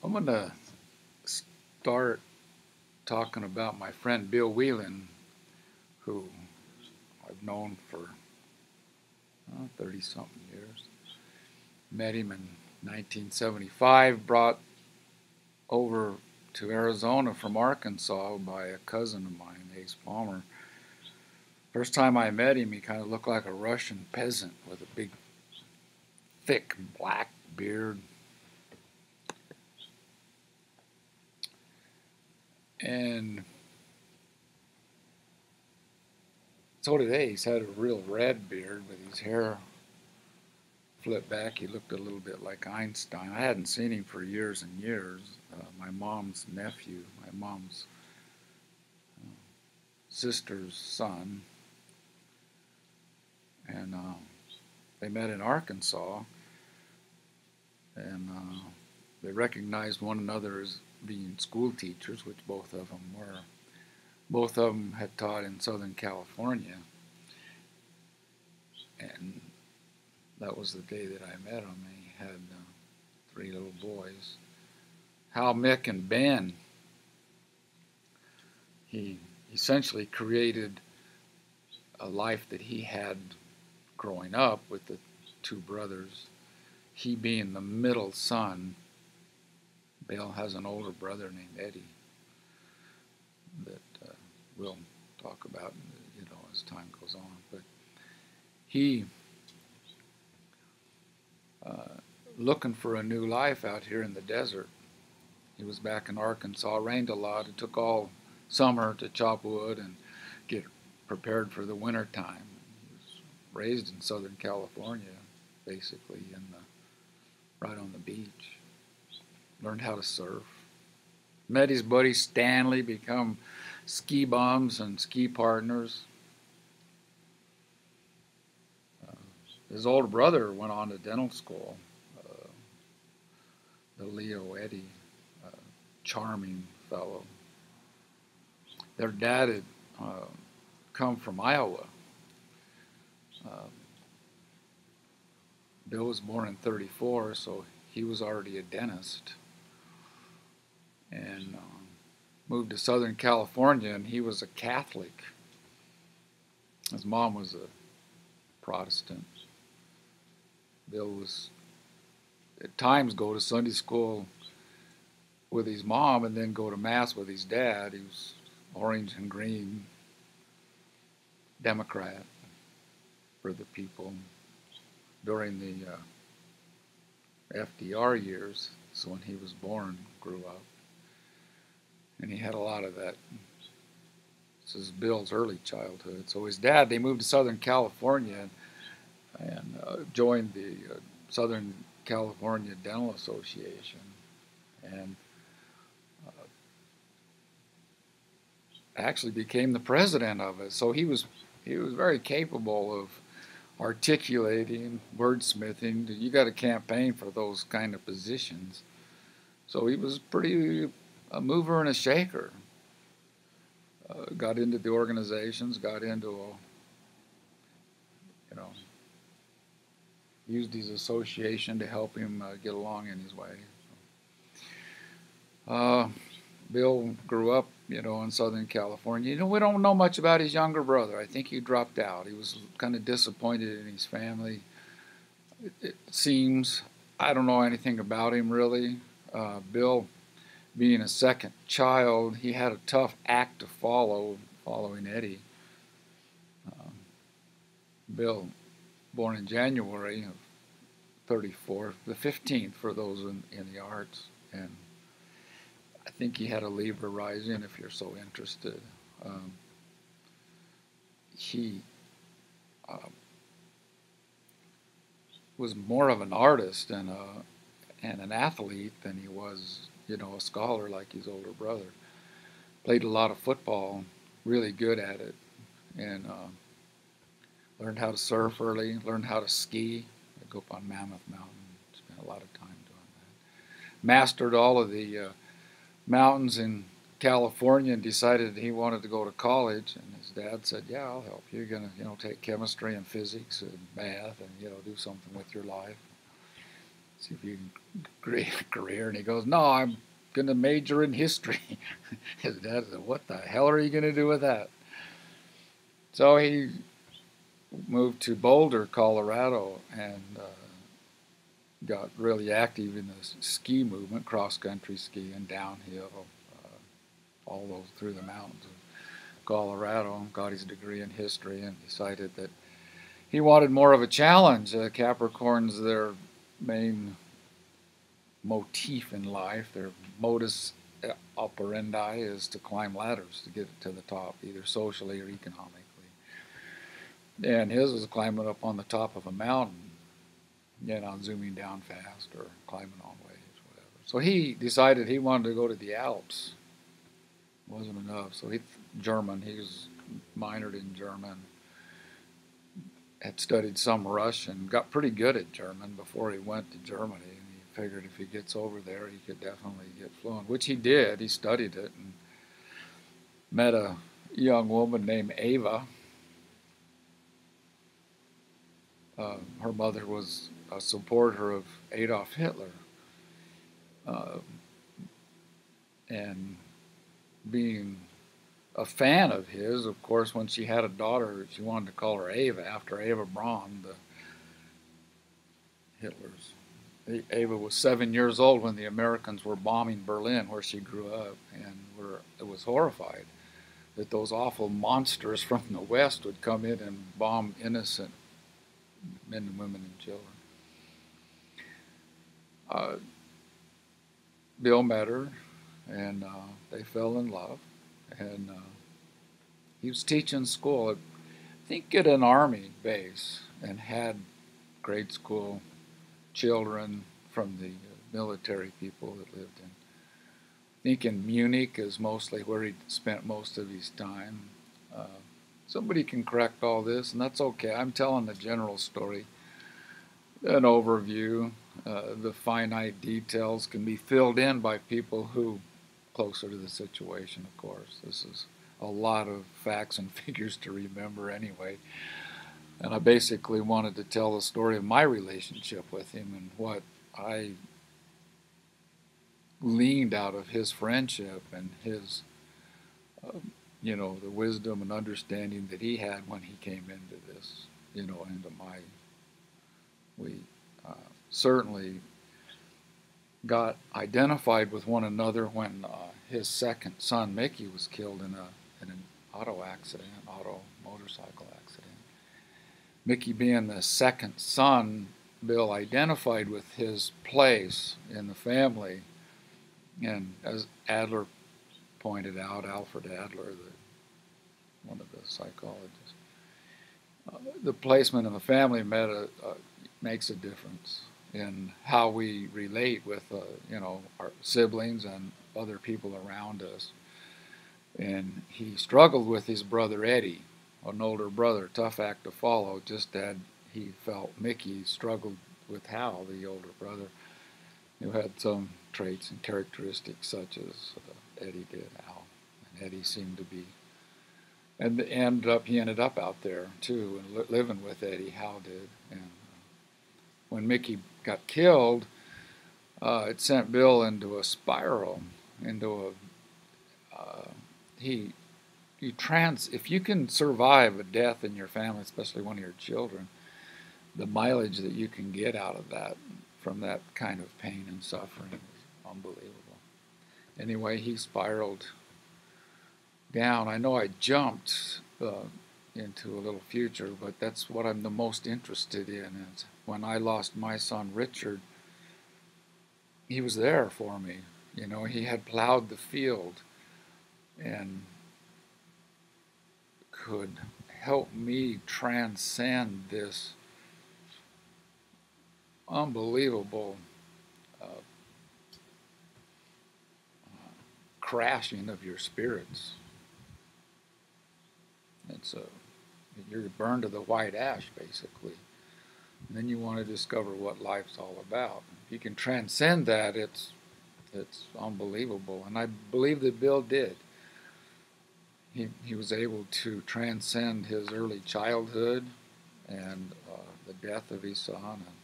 I'm going to start talking about my friend Bill Wheelan, who I've known for 30 something years. Met him in 1975, brought over to Arizona from Arkansas by a cousin of mine, Ace Palmer. First time I met him, he kind of looked like a Russian peasant with a big, thick black beard. And so did Ace. Had a real red beard with his hair flipped back. He looked a little bit like Einstein. I hadn't seen him for years and years. My mom's nephew, my mom's sister's son, and they met in Arkansas, and they recognized one another as being school teachers, which both of them were. Both of them had taught in Southern California, and that was the day that I met him. He had three little boys, Hal, Mick, and Ben. He essentially created a life that he had growing up with the two brothers. He being the middle son. Bill has an older brother named Eddie that we'll talk about, as time goes on. But he, looking for a new life out here in the desert. He was back in Arkansas. It rained a lot. It took all summer to chop wood and get prepared for the winter time. He was raised in Southern California, basically, right on the beach. Learned how to surf. Met his buddy Stanley, become ski bums and ski partners. His older brother went on to dental school, the Leo Eddie, charming fellow. Their dad had come from Iowa. Bill was born in '34, so he was already a dentist, and moved to Southern California, and he was a Catholic. His mom was a Protestant. Bill was, at times, go to Sunday school with his mom and then go to Mass with his dad. He was orange and green Democrat for the people during the FDR years. So when he was born, grew up. And he had a lot of that. This is Bill's early childhood. So his dad, they moved to Southern California and joined the Southern California Dental Association, and actually became the president of it. So he was very capable of articulating, wordsmithing. You got to campaign for those kind of positions. So he was pretty a mover and a shaker. Got into the organizations, got into used his association to help him get along in his way. Bill grew up, in Southern California. We don't know much about his younger brother. I think he dropped out. He was kind of disappointed in his family. It seems. I don't know anything about him really. Bill, being a second child, he had a tough act to follow, following Eddie. Bill, born in January of '34, the 15th for those in the arts, and I think he had a Libra rising, if you're so interested. He was more of an artist and an athlete than he was, a scholar like his older brother. Played a lot of football, really good at it, and learned how to surf early, learned how to ski. I'd go up on Mammoth Mountain, spent a lot of time doing that. Mastered all of the mountains in California and decided he wanted to go to college. And his dad said, "Yeah, I'll help you. You're going to, take chemistry and physics and math and, do something with your life." see if you can create a career. And he goes, no, I'm going to major in history. His dad said, what the hell are you going to do with that? So he moved to Boulder, Colorado, and got really active in the ski movement, cross-country skiing, downhill, all those through the mountains of Colorado. Got his degree in history and decided that he wanted more of a challenge. Capricorns, their main motif in life, their modus operandi is to climb ladders to get to the top, either socially or economically. And his was climbing up on the top of a mountain, zooming down fast or climbing on waves, whatever. So he decided he wanted to go to the Alps. Wasn't enough. So he was minored in German, had studied some Russian, got pretty good at German before he went to Germany. And he figured if he gets over there, he could definitely get fluent, which he did. He studied it and met a young woman named Ava. Her mother was a supporter of Adolf Hitler. And being a fan of his, of course, when she had a daughter, she wanted to call her Ava, after Ava Braun, the Hitler's. Ava was 7 years old when the Americans were bombing Berlin, where she grew up, and was horrified that those awful monsters from the West would come in and bomb innocent men and women and children. Bill met her, and they fell in love. And he was teaching school, I think at an army base, and had grade school children from the military people that lived in. I think in Munich is mostly where he spent most of his time. Somebody can correct all this, and that's okay. I'm telling the general story, an overview. The finite details can be filled in by people who closer to the situation, of course. This is a lot of facts and figures to remember anyway. And I basically wanted to tell the story of my relationship with him and what I gleaned out of his friendship and his, the wisdom and understanding that he had when he came into this, we certainly got identified with one another when his second son, Mickey, was killed in an auto motorcycle accident. Mickey being the second son, Bill identified with his place in the family. And as Adler pointed out, Alfred Adler, one of the psychologists, the placement in the family makes a difference in how we relate with, our siblings and other people around us. And he struggled with his brother Eddie, an older brother, tough act to follow, just as he felt Mickey struggled with Hal, the older brother, who had some traits and characteristics such as Eddie did, Hal. And Eddie seemed to be, and he ended up out there too, and living with Eddie, Hal did. And when Mickey got killed, it sent Bill into a spiral, if you can survive a death in your family, especially one of your children, the mileage that you can get out of that, from that kind of pain and suffering, is unbelievable. Anyway, he spiraled down. I know I jumped into a little future, but that's what I'm the most interested in. Is when I lost my son Richard, he was there for me. He had plowed the field and could help me transcend this unbelievable crashing of your spirits. You're burned to the white ash, basically. And then you want to discover what life's all about. If you can transcend that, it's unbelievable. And I believe that Bill did. He was able to transcend his early childhood and the death of his son. And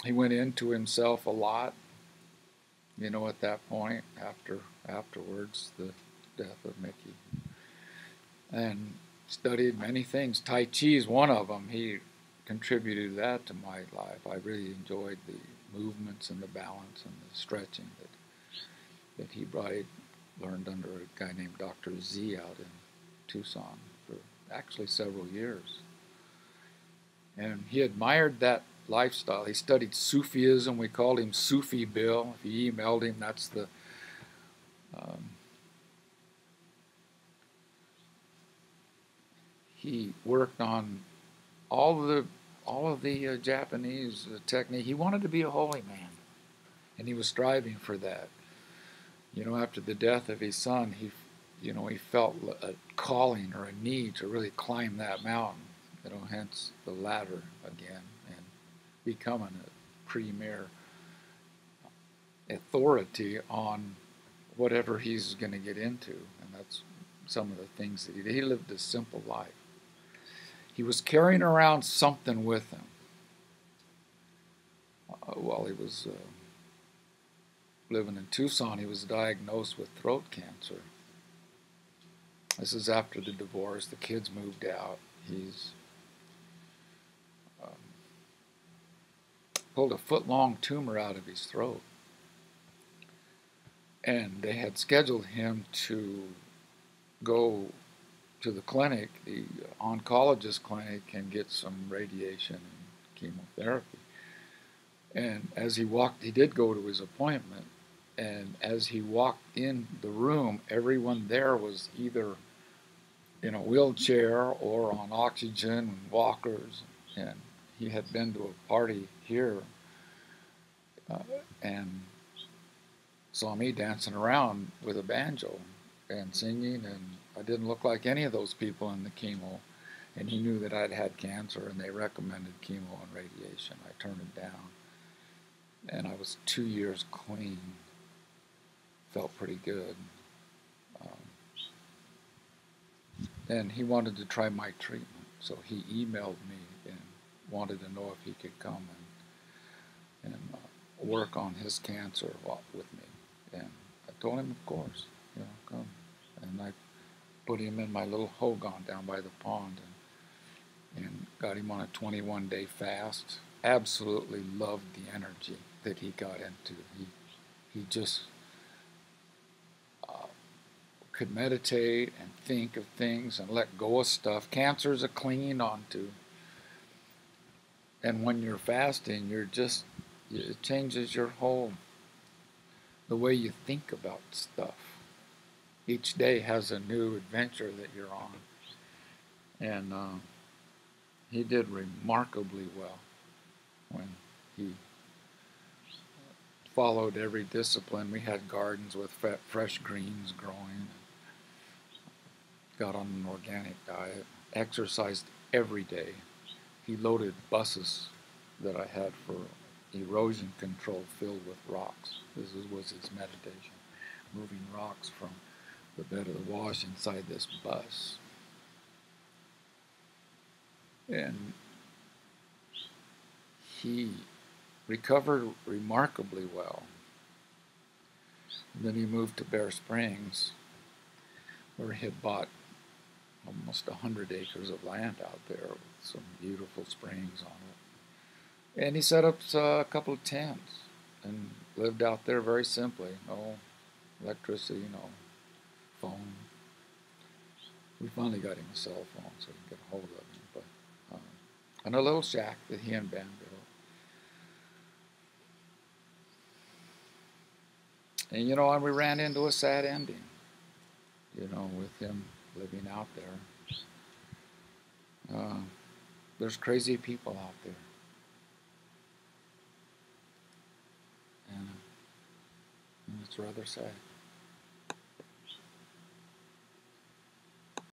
He went into himself a lot, at that point, afterwards, the death of Mickey. And studied many things. Tai Chi is one of them. He contributed that to my life. I really enjoyed the movements and the balance and the stretching that he brought. Learned under a guy named Dr. Z out in Tucson for actually several years. And he admired that lifestyle. He studied Sufism. We called him Sufi Bill. If you emailed him, that's the he worked on all of the Japanese technique. He wanted to be a holy man, and he was striving for that. After the death of his son, he felt a calling or a need to really climb that mountain. Hence the ladder again, and becoming a premier authority on whatever he's going to get into. And that's some of the things that he did. He lived a simple life. He was carrying around something with him while he was living in Tucson. He was diagnosed with throat cancer. This is after the divorce. The kids moved out. He's pulled a foot-long tumor out of his throat. And they had scheduled him to go to the clinic, the oncologist clinic, and get some radiation and chemotherapy. And as he walked, he did go to his appointment, and as he walked in the room, everyone there was either in a wheelchair or on oxygen and walkers. And he had been to a party here and saw me dancing around with a banjo and singing, and I didn't look like any of those people in the chemo. And he knew that I'd had cancer, and they recommended chemo and radiation. I turned it down, and I was 2 years clean. Felt pretty good. And he wanted to try my treatment, so he emailed me and wanted to know if he could come and work on his cancer with me. And I told him, of course, come. And I put him in my little hogan down by the pond and got him on a 21-day fast. Absolutely loved the energy that he got into. He just could meditate and think of things and let go of stuff. Cancer's a clinging onto. And when you're fasting, it changes your the way you think about stuff. Each day has a new adventure that you're on. And he did remarkably well when he followed every discipline. We had gardens with fresh greens growing. Got on an organic diet. Exercised every day. He loaded buses that I had for erosion control filled with rocks. This was his meditation. Moving rocks from the bed of the wash inside this bus. And he recovered remarkably well. And then he moved to Bear Springs, where he had bought almost 100 acres of land out there with some beautiful springs on it. And he set up a couple of tents and lived out there very simply. No electricity, no phone. We finally got him a cell phone so we could get a hold of him. But and a little shack that he and Ben built. And and we ran into a sad ending, with him living out there. There's crazy people out there. And it's rather sad.